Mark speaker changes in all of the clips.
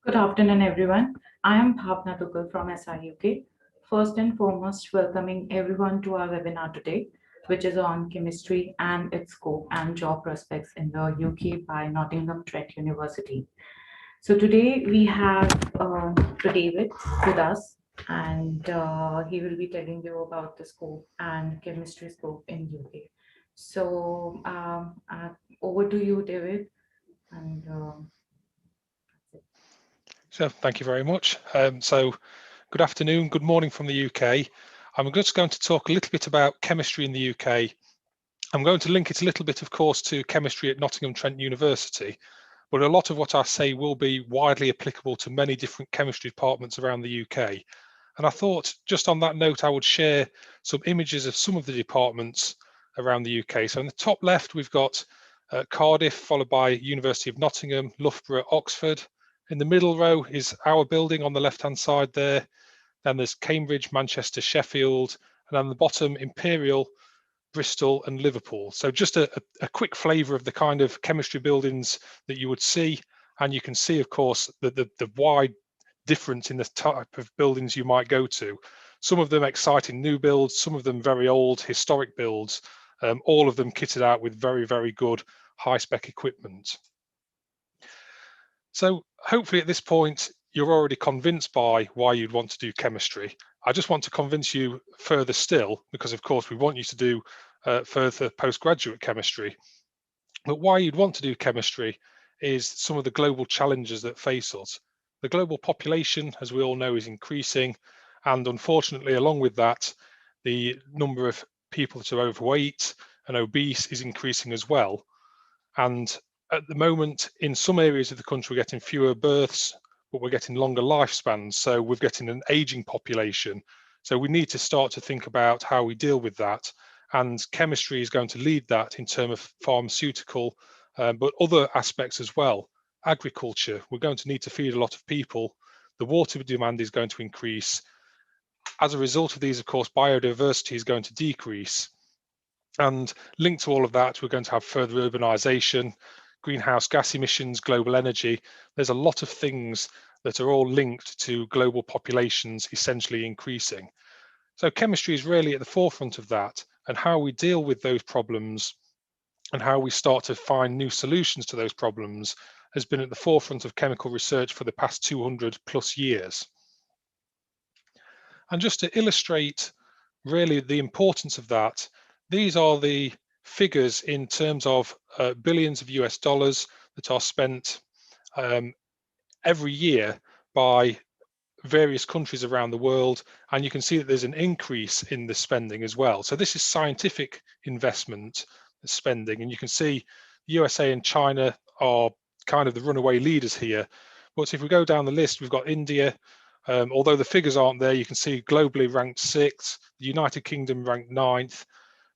Speaker 1: Good afternoon, everyone. I am Bhavna Duggal from SI UK. First and foremost, welcoming everyone to our webinar today, which is on chemistry and its scope and job prospects in the UK by Nottingham Trent University. So today we have David with us, and he will be telling you about the scope and chemistry scope in UK. So over to you, David, and
Speaker 2: So thank you very much. So good afternoon, good morning from the UK. I'm just going to talk a little bit about chemistry in the UK. I'm going to link it a little bit, of course, to chemistry at Nottingham Trent University, but a lot of what I say will be widely applicable to many different chemistry departments around the UK. And I thought, just on that note, I would share some images of some of the departments around the UK. So in the top left, we've got Cardiff, followed by University of Nottingham, Loughborough, Oxford. In the middle row is our building on the left-hand side there. Then there's Cambridge, Manchester, Sheffield, and on the bottom, Imperial, Bristol and Liverpool. So just a quick flavour of the kind of chemistry buildings that you would see. And you can see, of course, the wide difference in the type of buildings you might go to. Some of them exciting new builds, some of them very old historic builds, all of them kitted out with very, very good high-spec equipment. So hopefully at this point, you're already convinced by why you'd want to do chemistry. I just want to convince you further still, because of course we want you to do further postgraduate chemistry. But why you'd want to do chemistry is some of the global challenges that face us. The global population, as we all know, is increasing. And unfortunately, along with that, the number of people that are overweight and obese is increasing as well. And at the moment, in some areas of the country, we're getting fewer births, but we're getting longer lifespans. So we're getting an aging population. So we need to start to think about how we deal with that. And chemistry is going to lead that in terms of pharmaceutical, but other aspects as well. Agriculture, we're going to need to feed a lot of people. The water demand is going to increase. As a result of these, of course, biodiversity is going to decrease. And linked to all of that, we're going to have further urbanization, greenhouse gas emissions, global energy. There's a lot of things that are all linked to global populations essentially increasing. So chemistry is really at the forefront of that, and how we deal with those problems and how we start to find new solutions to those problems has been at the forefront of chemical research for the past 200 plus years. And just to illustrate really the importance of that, these are the figures in terms of billions of US dollars that are spent every year by various countries around the world, and you can see that there's an increase in the spending as well. So this is scientific investment spending, and you can see the USA and China are kind of the runaway leaders here. But if we go down the list, we've got India. Although the figures aren't there, you can see globally ranked 6th, the United Kingdom ranked 9th.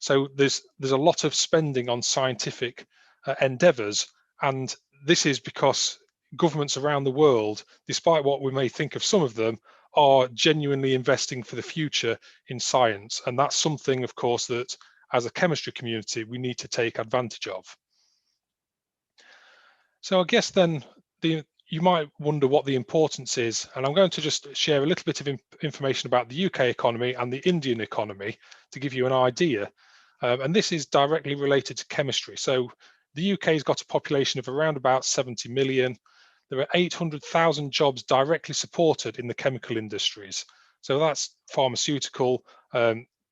Speaker 2: So there's a lot of spending on scientific endeavours, and this is because governments around the world, despite what we may think of some of them, are genuinely investing for the future in science. And that's something, of course, that as a chemistry community, we need to take advantage of. So I guess then you might wonder what the importance is. And I'm going to just share a little bit of information about the UK economy and the Indian economy to give you an idea. And this is directly related to chemistry. So the UK has got a population of around about 70 million. There are 800,000 jobs directly supported in the chemical industries. So that's pharmaceutical,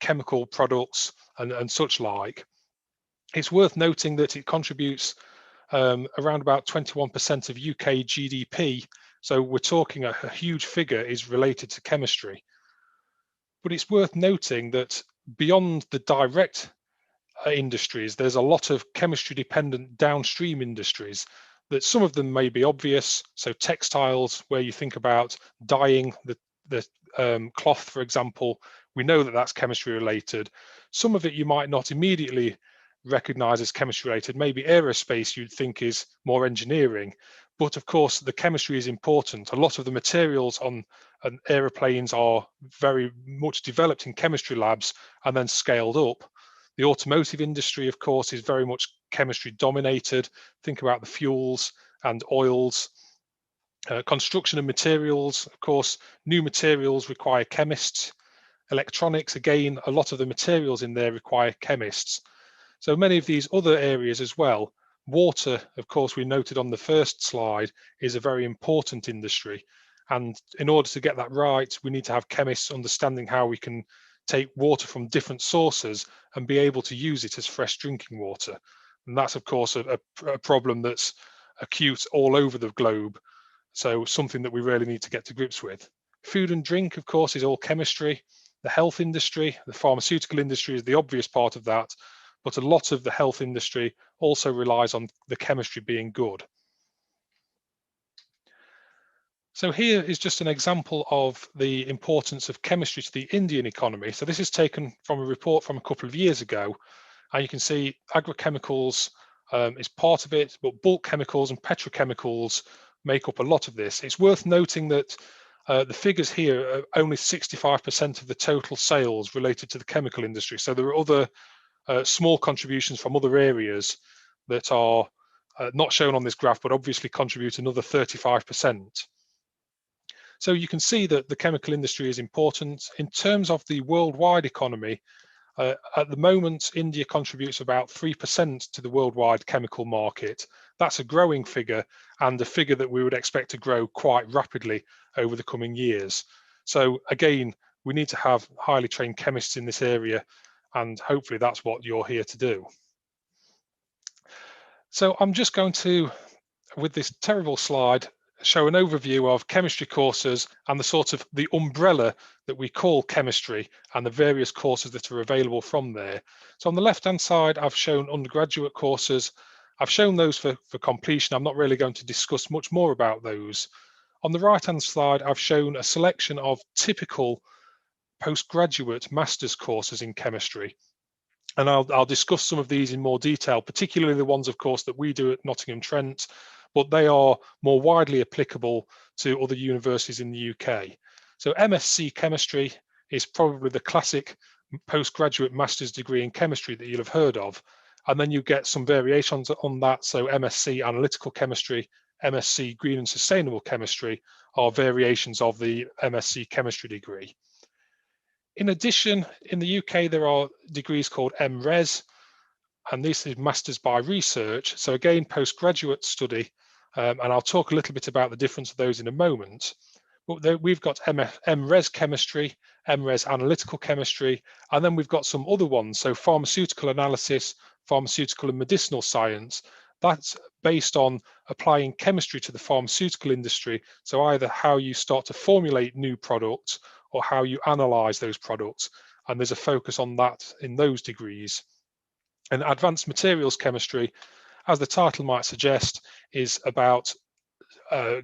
Speaker 2: chemical products and such like. It's worth noting that it contributes around about 21% of UK GDP. So we're talking a huge figure is related to chemistry. But it's worth noting that beyond the direct industries, there's a lot of chemistry dependent downstream industries that some of them may be obvious. So textiles, where you think about dyeing the cloth, for example, we know that that's chemistry related. Some of it you might not immediately recognize as chemistry related. Maybe aerospace you'd think is more engineering, but of course the chemistry is important. A lot of the materials on aeroplanes are very much developed in chemistry labs and then scaled up. The automotive industry, of course, is very much chemistry dominated. Think about the fuels and oils. Construction and materials, of course, new materials require chemists. Electronics, again, a lot of the materials in there require chemists. So many of these other areas as well. Water, of course, we noted on the first slide, is a very important industry. And in order to get that right, we need to have chemists understanding how we can take water from different sources and be able to use it as fresh drinking water. And that's, of course, a problem that's acute all over the globe. So something that we really need to get to grips with. Food and drink, of course, is all chemistry. The health industry, the pharmaceutical industry is the obvious part of that, but a lot of the health industry also relies on the chemistry being good. So here is just an example of the importance of chemistry to the Indian economy. So this is taken from a report from a couple of years ago, and you can see agrochemicals is part of it, but bulk chemicals and petrochemicals make up a lot of this. It's worth noting that the figures here are only 65% of the total sales related to the chemical industry. So there are other small contributions from other areas that are not shown on this graph, but obviously contribute another 35%. So you can see that the chemical industry is important. In terms of the worldwide economy, at the moment, India contributes about 3% to the worldwide chemical market. That's a growing figure and a figure that we would expect to grow quite rapidly over the coming years. So again, we need to have highly trained chemists in this area, and hopefully that's what you're here to do. So I'm just going to, with this terrible slide, show an overview of chemistry courses and the sort of the umbrella that we call chemistry and the various courses that are available from there. So on the left hand side, I've shown undergraduate courses. I've shown those for completion. I'm not really going to discuss much more about those. On the right hand side, I've shown a selection of typical postgraduate master's courses in chemistry. And I'll discuss some of these in more detail, particularly the ones, of course, that we do at Nottingham Trent, but they are more widely applicable to other universities in the UK. So MSc Chemistry is probably the classic postgraduate master's degree in chemistry that you'll have heard of. And then you get some variations on that. So MSc Analytical Chemistry, MSc Green and Sustainable Chemistry are variations of the MSc Chemistry degree. In addition, in the UK, there are degrees called MRes, and this is Masters by Research. So again, postgraduate study, and I'll talk a little bit about the difference of those in a moment. But we've got MRes Chemistry, MRes Analytical Chemistry, and then we've got some other ones. So pharmaceutical analysis, pharmaceutical and medicinal science. That's based on applying chemistry to the pharmaceutical industry. So either how you start to formulate new products or how you analyze those products. And there's a focus on that in those degrees. And advanced materials chemistry, as the title might suggest, is about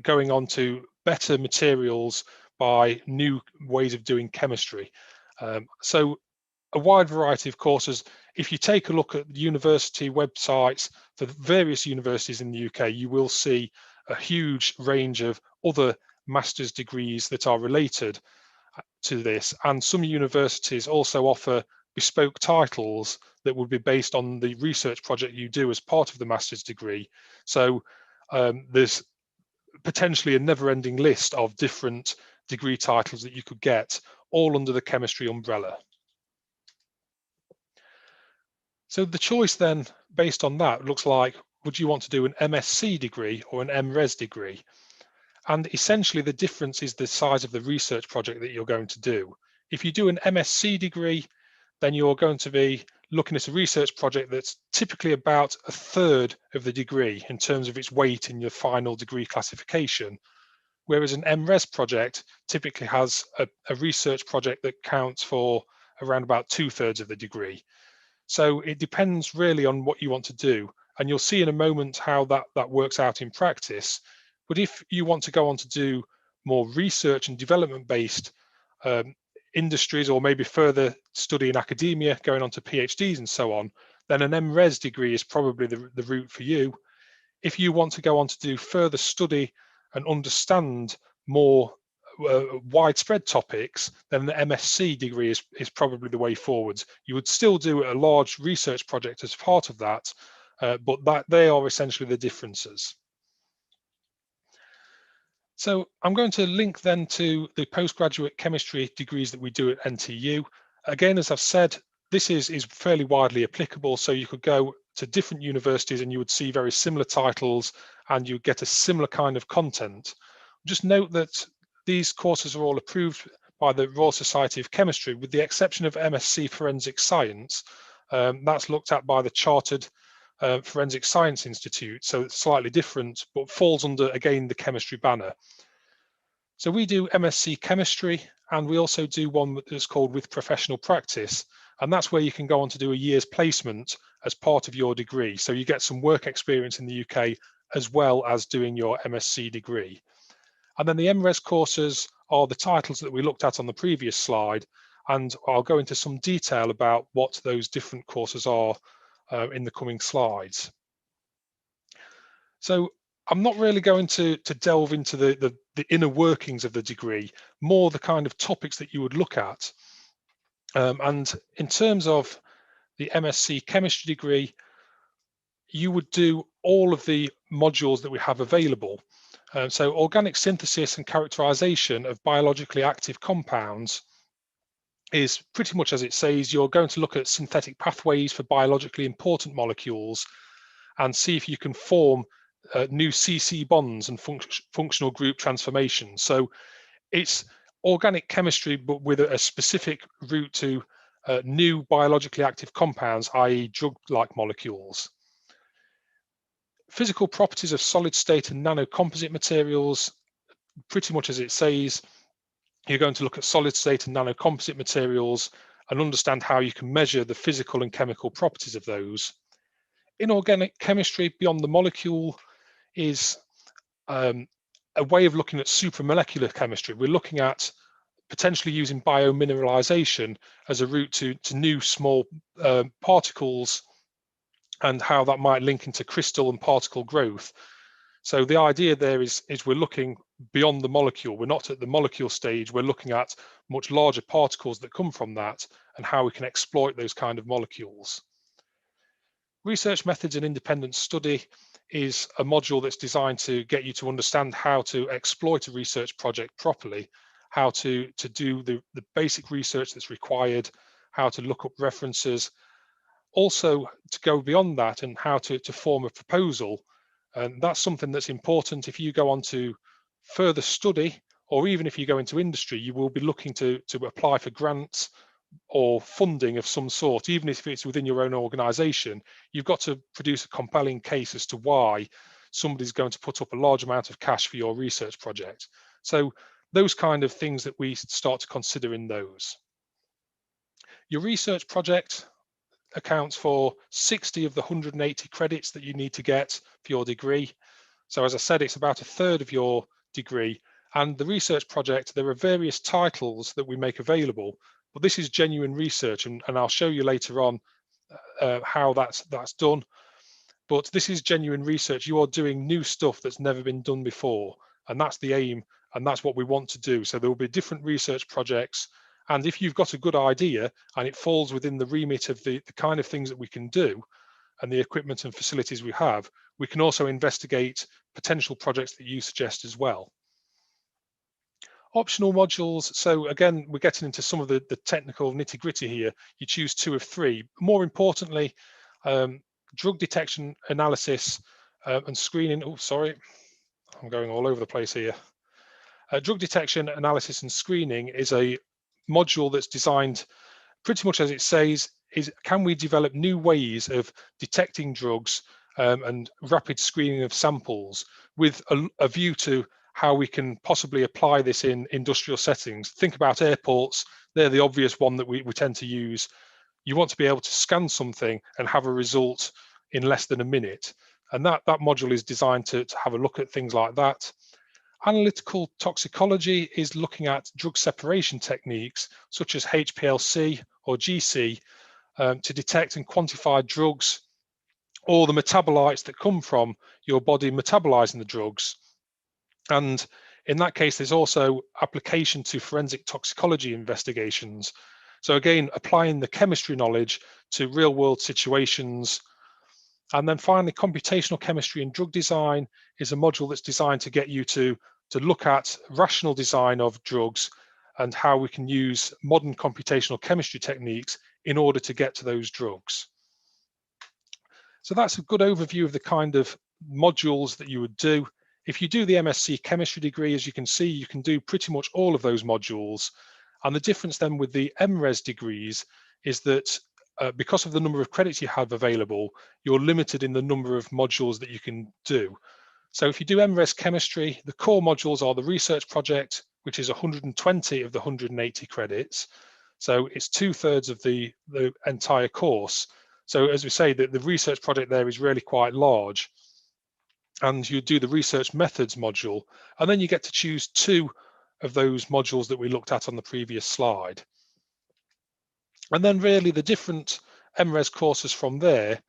Speaker 2: going on to better materials by new ways of doing chemistry. So a wide variety of courses. If you take a look at university websites for various universities in the UK, you will see a huge range of other master's degrees that are related to this. And some universities also offer bespoke titles that would be based on the research project you do as part of the master's degree. So there's potentially a never-ending list of different degree titles that you could get, all under the chemistry umbrella. So the choice then, based on that, looks like, would you want to do an MSc degree or an MRes degree? And essentially the difference is the size of the research project that you're going to do. If you do an MSc degree, then you're going to be looking at a research project that's typically about a third of the degree in terms of its weight in your final degree classification. Whereas an MRes project typically has a research project that counts for around about 2/3 of the degree. So it depends really on what you want to do. And you'll see in a moment how that works out in practice. But if you want to go on to do more research and development based industries, or maybe further study in academia, going on to PhDs and so on, then an MRes degree is probably the route for you. If you want to go on to do further study and understand more widespread topics, then the MSc degree is probably the way forwards. You would still do a large research project as part of that, but they are essentially the differences. So I'm going to link then to the postgraduate chemistry degrees that we do at NTU. Again, as I've said, this is fairly widely applicable, so you could go to different universities and you would see very similar titles and you get a similar kind of content. Just note that these courses are all approved by the Royal Society of Chemistry, with the exception of MSc Forensic Science. That's looked at by the Chartered Forensic Science Institute, so it's slightly different, but falls under, again, the chemistry banner. So we do MSc Chemistry, and we also do one that's called With Professional Practice, and that's where you can go on to do a year's placement as part of your degree. So you get some work experience in the UK as well as doing your MSc degree. And then the MRes courses are the titles that we looked at on the previous slide, and I'll go into some detail about what those different courses are in the coming slides. So I'm not really going to delve into the inner workings of the degree, more the kind of topics that you would look at. And in terms of the MSc Chemistry degree, you would do all of the modules that we have available. So organic synthesis and characterization of biologically active compounds is pretty much as it says. You're going to look at synthetic pathways for biologically important molecules and see if you can form new CC bonds and functional group transformations. So it's organic chemistry, but with a specific route to new biologically active compounds, i.e. drug-like molecules. Physical properties of solid state and nanocomposite materials, pretty much as it says. You're going to look at solid state and nanocomposite materials and understand how you can measure the physical and chemical properties of those. Inorganic chemistry beyond the molecule is a way of looking at supramolecular chemistry. We're looking at potentially using biomineralization as a route to new small particles and how that might link into crystal and particle growth. So the idea there is we're looking beyond the molecule. We're not at the molecule stage. We're looking at much larger particles that come from that and how we can exploit those kind of molecules. Research methods and independent study is a module that's designed to get you to understand how to exploit a research project properly, how to do the basic research that's required, how to look up references, also to go beyond that and how to form a proposal. And that's something that's important. If you go on to further study, or even if you go into industry, you will be looking to apply for grants or funding of some sort. Even if it's within your own organization, you've got to produce a compelling case as to why somebody's going to put up a large amount of cash for your research project. So those kind of things that we start to consider in those. Your research project accounts for 60 of the 180 credits that you need to get for your degree. So as I said, it's about a third of your degree. And the research project, there are various titles that we make available, but this is genuine research, and I'll show you later on how that's done. But this is genuine research. You are doing new stuff that's never been done before, and that's the aim, and that's what we want to do. So there will be different research projects, and if you've got a good idea and it falls within the remit of the kind of things that we can do and the equipment and facilities we have, we can also investigate potential projects that you suggest as well. Optional modules. So again, we're getting into some of the technical nitty-gritty here. You choose 2 of 3. More importantly, drug detection analysis and screening. Oh, sorry, I'm going all over the place here. Drug detection analysis and screening is a module that's designed pretty much as it says, is can we develop new ways of detecting drugs and rapid screening of samples with a view to how we can possibly apply this in industrial settings. Think about airports. They're the obvious one that we tend to use. You want to be able to scan something and have a result in less than a minute. And that module is designed to have a look at things like that. Analytical toxicology is looking at drug separation techniques such as HPLC or GC to detect and quantify drugs or the metabolites that come from your body metabolizing the drugs. And In that case, there's also application to forensic toxicology investigations. So again, applying the chemistry knowledge to real world situations. And then finally, computational chemistry and drug design is a module that's designed to get you to look at rational design of drugs and how we can use modern computational chemistry techniques in order to get to those drugs. So that's a good overview of the kind of modules that you would do. If you do the MSc Chemistry degree, as you can see, you can do pretty much all of those modules. And the difference then with the MRes degrees is that because of the number of credits you have available, you're limited in the number of modules that you can do. So if you do MRes Chemistry, the core modules are the research project, which is 120 of the 180 credits. So it's 2/3 of the entire course. So as we say, the research project there is really quite large. And you do the research methods module, and then you get to choose 2 of those modules that we looked at on the previous slide. And then really the different MRes courses from there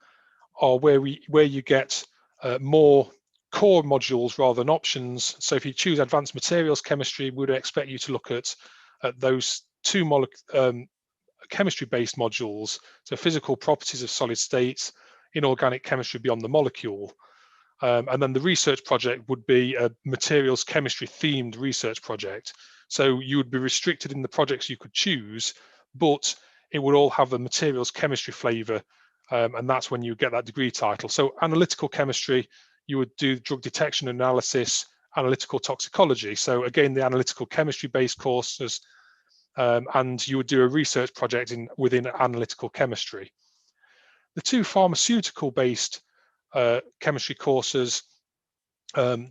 Speaker 2: are where you get more core modules rather than options. So if you choose advanced materials chemistry, we would expect you to look at those 2 chemistry-based modules, so physical properties of solid states, inorganic chemistry beyond the molecule. And then the research project would be a materials chemistry themed research project. So you would be restricted in the projects you could choose, but it would all have the materials chemistry flavor, and that's when you get that degree title. So analytical chemistry, you would do drug detection analysis, analytical toxicology. So again, the analytical chemistry based courses, and you would do a research project within analytical chemistry. The 2 pharmaceutical based chemistry courses,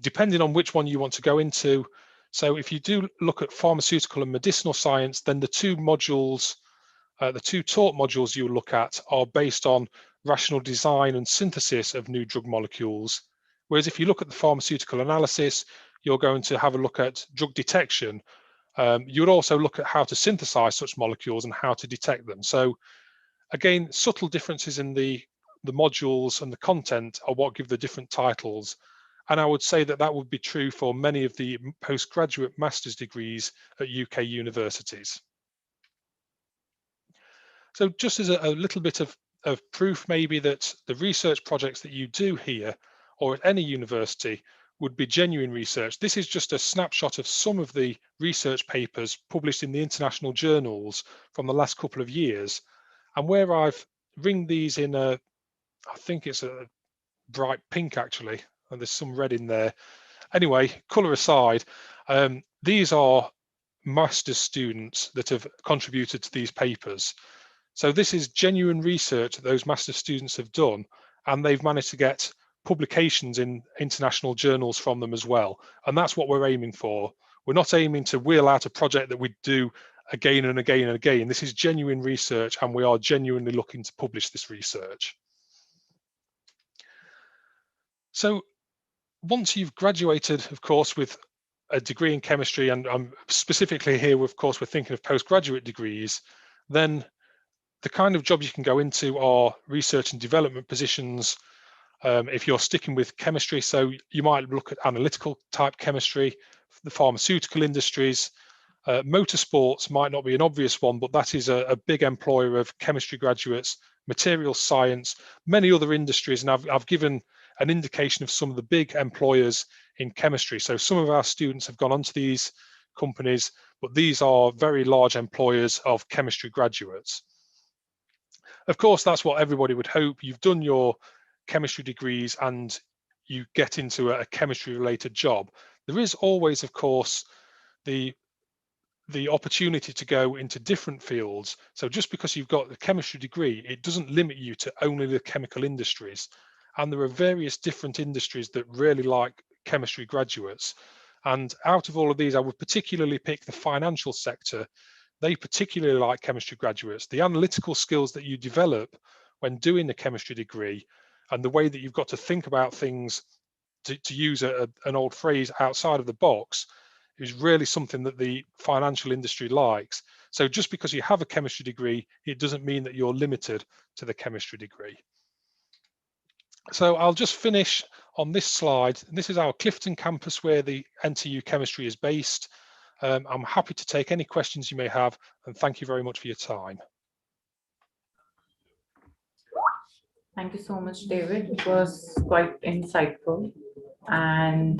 Speaker 2: depending on which one you want to go into. So if you do look at pharmaceutical and medicinal science, then the 2 modules, the 2 taught modules you look at are based on rational design and synthesis of new drug molecules. Whereas if you look at the pharmaceutical analysis, you're going to have a look at drug detection. You would also look at how to synthesize such molecules and how to detect them. So again, subtle differences in the modules and the content are what give the different titles. And I would say that that would be true for many of the postgraduate master's degrees at UK universities. So just as a little bit of proof maybe that the research projects that you do here or at any university would be genuine research. This is just a snapshot of some of the research papers published in the international journals from the last couple of years. And where I've ringed these in I think it's a bright pink actually, and there's some red in there. Anyway, colour aside, these are master's students that have contributed to these papers. So this is genuine research that those master's students have done, and they've managed to get publications in international journals from them as well. And that's what we're aiming for. We're not aiming to wheel out a project that we do again and again and again. This is genuine research, and we are genuinely looking to publish this research. So once you've graduated, of course, with a degree in chemistry, and specifically here, of course, we're thinking of postgraduate degrees, then the kind of jobs you can go into are research and development positions. If you're sticking with chemistry, so you might look at analytical type chemistry, the pharmaceutical industries. Motorsports might not be an obvious one, but that is a big employer of chemistry graduates, materials science, many other industries. And I've given an indication of some of the big employers in chemistry. So some of our students have gone on to these companies, but these are very large employers of chemistry graduates. Of course, that's what everybody would hope. You've done your chemistry degrees and you get into a chemistry related job. There is always, of course, the opportunity to go into different fields. So just because you've got the chemistry degree, it doesn't limit you to only the chemical industries. And there are various different industries that really like chemistry graduates. And out of all of these, I would particularly pick the financial sector. They particularly like chemistry graduates. The analytical skills that you develop when doing the chemistry degree and the way that you've got to think about things, to use an old phrase, outside of the box, is really something that the financial industry likes. So just because you have a chemistry degree, it doesn't mean that you're limited to the chemistry degree. So I'll just finish on this slide, this is our Clifton campus where the NTU Chemistry is based. I'm happy to take any questions you may have, and thank you very much for your time.
Speaker 1: Thank you so much, David. It was quite insightful. And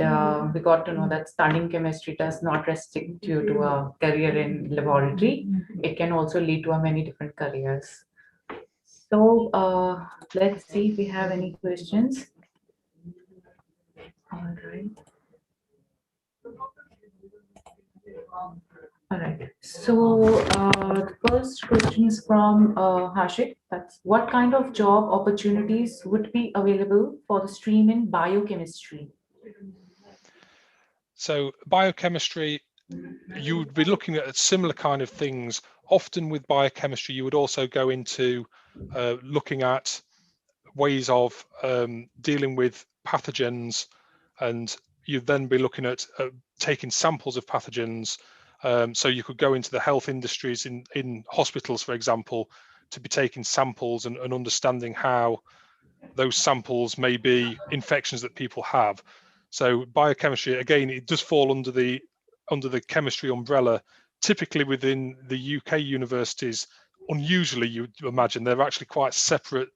Speaker 1: we got to know that studying chemistry does not restrict you to a career in laboratory. It can also lead to a many different careers. So let's see if we have any questions. All right. All right. So the first question is from Hashik. That's what kind of job opportunities would be available for the stream in biochemistry?
Speaker 2: So biochemistry, you would be looking at similar kind of things. Often with biochemistry, you would also go into looking at ways of dealing with pathogens, and you'd then be looking at taking samples of pathogens. So you could go into the health industries in hospitals, for example, to be taking samples and understanding how those samples may be infections that people have. So biochemistry, again, it does fall under the chemistry umbrella. Typically within the UK universities, unusually you'd imagine they're actually quite separate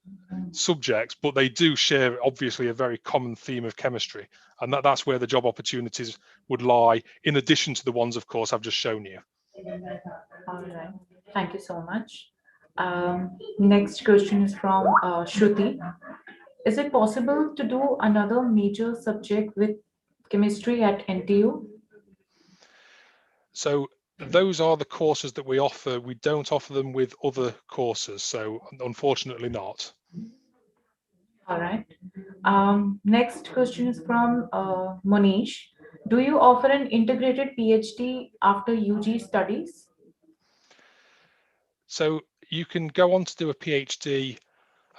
Speaker 2: subjects, but they do share obviously a very common theme of chemistry, and that's where the job opportunities would lie, in addition to the ones, of course, I've just shown you.
Speaker 1: All right. Thank you so much. Next question is from Shruti. Is it possible to do another major subject with chemistry at NTU?
Speaker 2: So those are the courses that we offer. We don't offer them with other courses, so unfortunately not.
Speaker 1: All right. Next question is from Monish. Do you offer an integrated PhD after UG studies?
Speaker 2: So you can go on to do a PhD.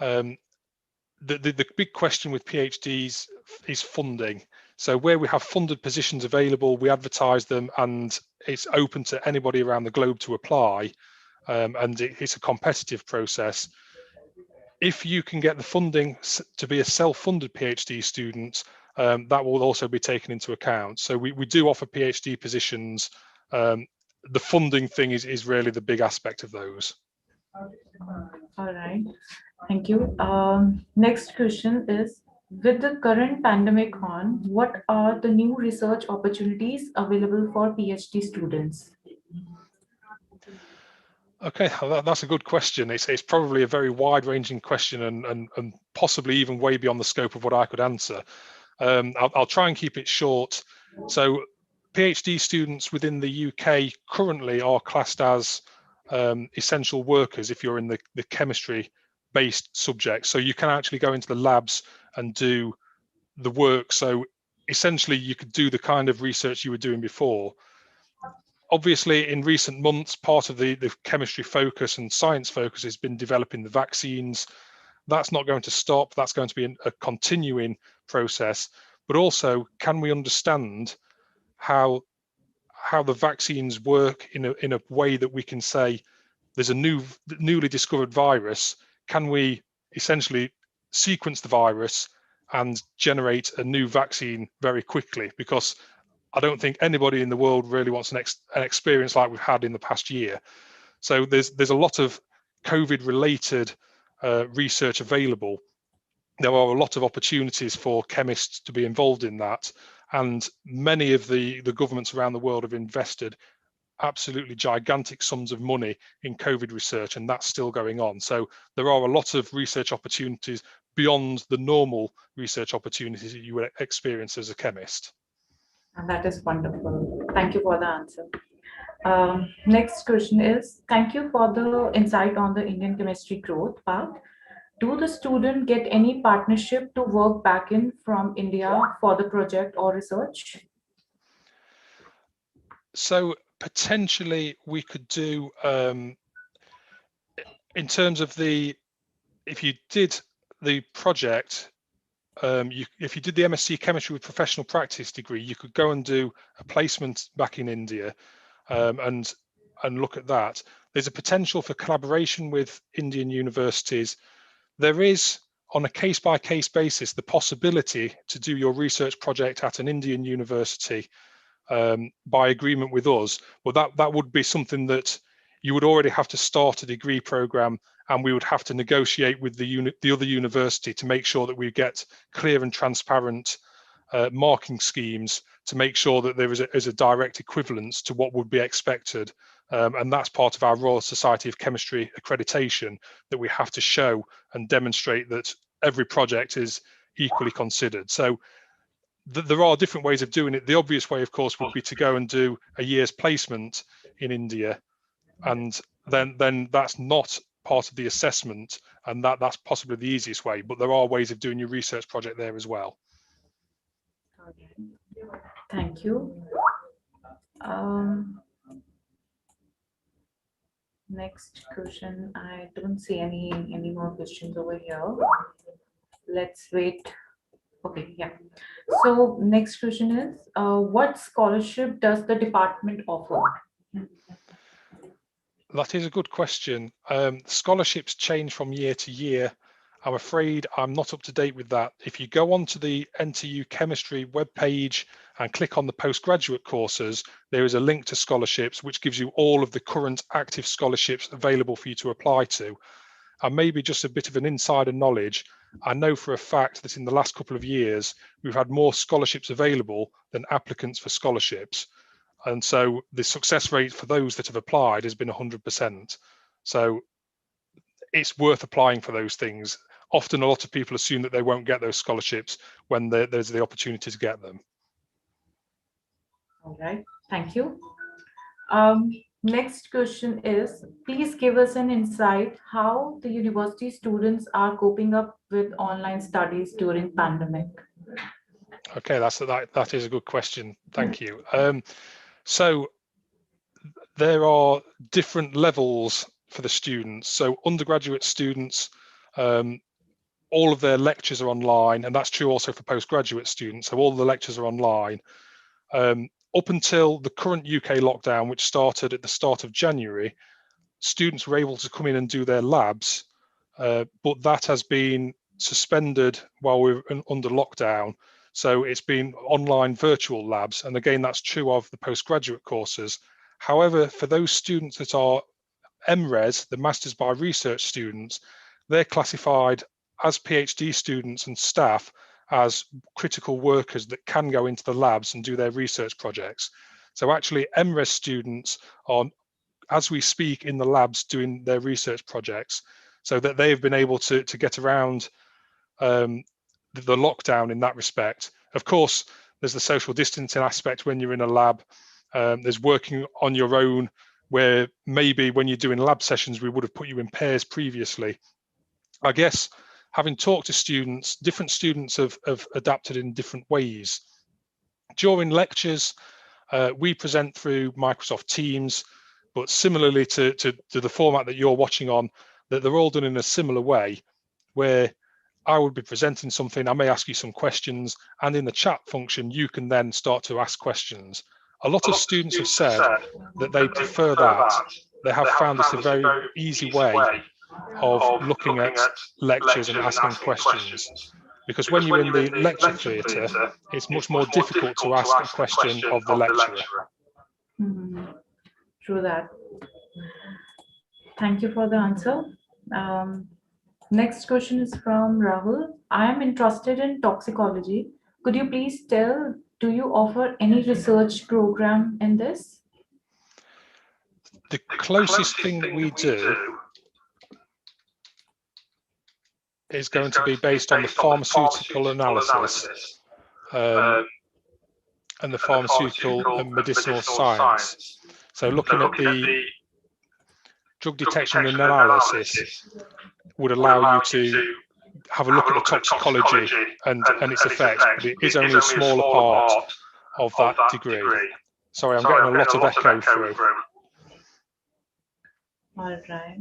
Speaker 2: The big question with PhDs is funding. So where we have funded positions available, we advertise them, and it's open to anybody around the globe to apply, and it's a competitive process. If you can get the funding to be a self-funded PhD student, that will also be taken into account. So we do offer PhD positions. The funding thing is really the big aspect of those.
Speaker 1: All right. Thank you. Next question is, with the current pandemic on, what are the new research opportunities available for PhD students?
Speaker 2: Okay, that's a good question. It's probably a very wide-ranging question and possibly even way beyond the scope of what I could answer. I'll try and keep it short. So PhD students within the UK currently are classed as essential workers if you're in the chemistry-based subject. So you can actually go into the labs and do the work. So essentially you could do the kind of research you were doing before. Obviously, in recent months, part of the chemistry focus and science focus has been developing the vaccines. That's not going to stop. That's going to be a continuing process. But also, can we understand how the vaccines work in a way that we can say there's a newly discovered virus? Can we essentially sequence the virus and generate a new vaccine very quickly? Because I don't think anybody in the world really wants an experience like we've had in the past year. So there's a lot of COVID-related research available. There are a lot of opportunities for chemists to be involved in that, and many of the governments around the world have invested absolutely gigantic sums of money in COVID research, and that's still going on. So there are a lot of research opportunities beyond the normal research opportunities that you would experience as a chemist.
Speaker 1: And that is wonderful. Thank you for the answer. Next question is, thank you for the insight on the Indian chemistry growth path. Do the student get any partnership to work back in from India for the project or research?
Speaker 2: So potentially we could do, in terms of if you did the project, if you did the MSc Chemistry with Professional Practice degree, you could go and do a placement back in India and look at that. There's a potential for collaboration with Indian universities. There is on a case-by-case basis, the possibility to do your research project at an Indian university by agreement with us, well, that would be something that you would already have to start a degree program, and we would have to negotiate with the other university to make sure that we get clear and transparent marking schemes to make sure that there is a direct equivalence to what would be expected. And that's part of our Royal Society of Chemistry accreditation, that we have to show and demonstrate that every project is equally considered. So there are different ways of doing it. The obvious way, of course, would be to go and do a year's placement in India, and then that's not part of the assessment, and that's possibly the easiest way. But there are ways of doing your research project there as well.
Speaker 1: Thank you. Next question. I don't see any more questions over here. Let's wait. Okay, yeah. So next question is, what scholarship does the department offer?
Speaker 2: That is a good question. Scholarships change from year to year. I'm afraid I'm not up to date with that. If you go onto the NTU Chemistry webpage and click on the postgraduate courses, there is a link to scholarships, which gives you all of the current active scholarships available for you to apply to. And maybe just a bit of an insider knowledge, I know for a fact that in the last couple of years, we've had more scholarships available than applicants for scholarships. And so the success rate for those that have applied has been 100%. So it's worth applying for those things. Often a lot of people assume that they won't get those scholarships when there's the opportunity to get them.
Speaker 1: All right, thank you. Next question is, please give us an insight how the university students are coping up with online studies during pandemic.
Speaker 2: Okay, that is a good question. Thank you. So there are different levels for the students. So undergraduate students, all of their lectures are online, and that's true also for postgraduate students. So all the lectures are online. Up until the current UK lockdown, which started at the start of January, students were able to come in and do their labs, but that has been suspended while we're under lockdown. So it's been online virtual labs. And again, that's true of the postgraduate courses. However, for those students that are MRes, the Masters by Research students, they're classified as PhD students and staff as critical workers that can go into the labs and do their research projects. So actually MRes students are, as we speak, in the labs doing their research projects, so that they have been able to get around the lockdown in that respect. Of course, there's the social distancing aspect when you're in a lab. There's working on your own, where maybe when you're doing lab sessions, we would have put you in pairs previously. I guess having talked to students, different students have adapted in different ways. During lectures, we present through Microsoft Teams, but similarly to the format that you're watching on, that they're all done in a similar way, where I would be presenting something, I may ask you some questions, and in the chat function, you can then start to ask questions. A lot of students have said that they prefer that. They have found this a very easy way of looking at lectures and asking questions. Because when you're in the lecture theatre, it's much more difficult to ask a question of the lecturer.
Speaker 1: True that. Thank you for the answer. Next question is from Rahul. I am interested in toxicology. Could you please tell, do you offer any research program in this?
Speaker 2: The closest thing that we do is going to be based on the pharmaceutical analysis and the pharmaceutical and medicinal science. So looking at the drug detection and analysis would allow you to have a look at the toxicology and its effects, but it is only a smaller part of that degree. Sorry, I'm getting a lot of echo through.
Speaker 1: All right.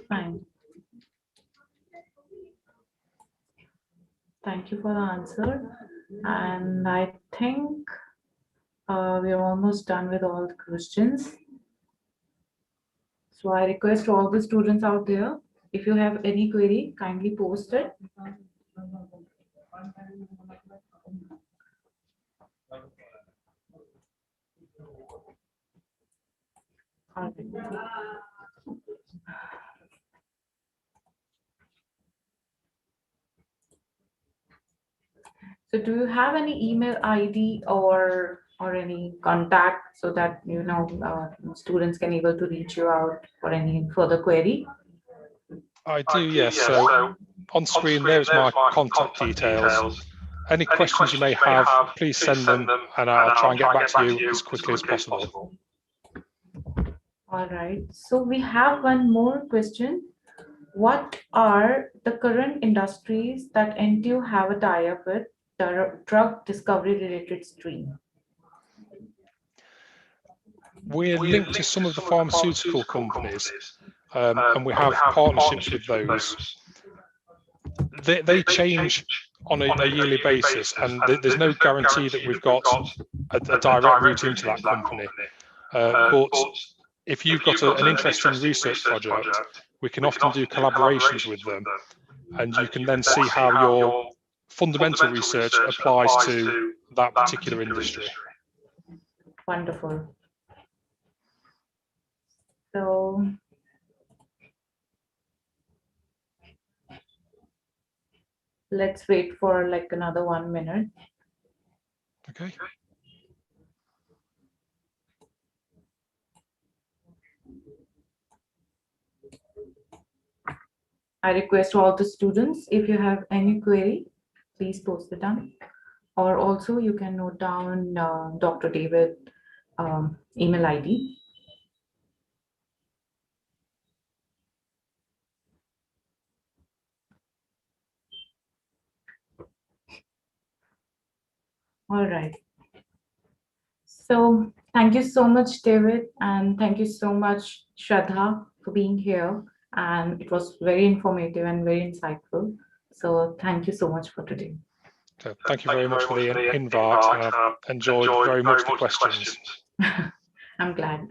Speaker 1: Fine. Thank you for the answer. And I think We're almost done with all the questions. So I request all the students out there, if you have any query, kindly post it. All right. So do you have any email ID or any contact so that students can able to reach you out for any further query?
Speaker 2: I do, yes. So on screen, there's my contact details. Any questions you may have, please send them and I'll try and get back to you as quickly as possible.
Speaker 1: All right. So we have one more question. What are the current industries that NTU have a tie-up with the drug discovery related stream?
Speaker 2: We're linked to some of the pharmaceutical companies and we have partnerships with those. They change on a yearly basis and there's no guarantee that we've got a direct route into that company. But if you've got an interesting research project, we can often do collaborations with them and you can then see how your fundamental research applies to that particular industry.
Speaker 1: Wonderful. So let's wait for like another 1 minute.
Speaker 2: Okay.
Speaker 1: I request all the students, if you have any query, please post it down. Or also you can note down Dr. David email ID. All right. So thank you so much, David, and thank you so much, Shraddha, for being here. And it was very informative and very insightful. So thank you so much for today.
Speaker 2: So thank you very much for the invite. I've enjoyed very much the questions.
Speaker 1: I'm glad.